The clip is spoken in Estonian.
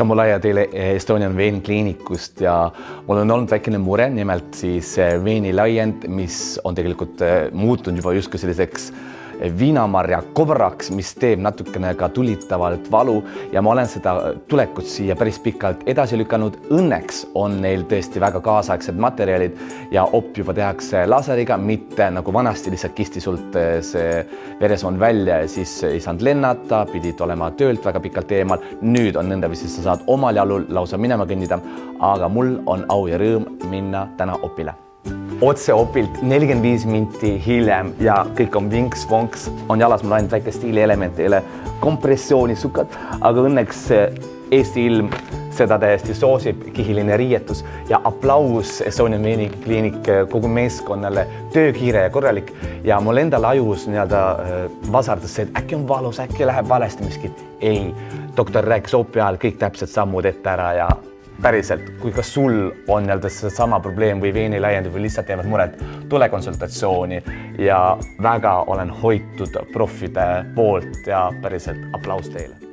Jamulaia teile Estonian Vein kliinikust ja mul on olnud väikene mure, nimelt siis veini laiend, mis on tegelikult muutunud juba justkui selliseks viinamarja kobraks, mis teeb natukene ka tulitavalt valu ja ma olen seda tulekut siia päris pikalt edasi lükanud. Õnneks on neil tõesti väga kaasaegsed materjalid ja op juba tehakse laseriga, mitte nagu vanasti lihtsalt kisti sult see veresoon välja ja siis ei saanud lennata, pidid olema töölt väga pikalt eemal. Nüüd on nõndaviisi, sa saad omal jalul lausa minema kõndida, aga mul on au ja rõõm minna täna opile. Otse opilt 45 minti hiljem ja kõik on vinks-vonks, on jalas mul ainult väike stiilielement, ei ole kompressioonisukat, aga õnneks Eesti ilm seda täiesti soosib, kihiline riietus ja aplaus Estonian Veini kliinik kogu meeskonnale, töökiire ja korralik ja mul endal ajus vasardas see, et äkki on valus, äkki läheb valesti miskit. Ei, doktor rääkis opi ajal kõik täpsed sammud ette ära ja päriselt, kui ka sul on sama probleem või veini laiendab või lihtsalt jäävad mured, tule konsultatsiooni ja väga olen hoitud profide poolt ja päriselt aplaus teile.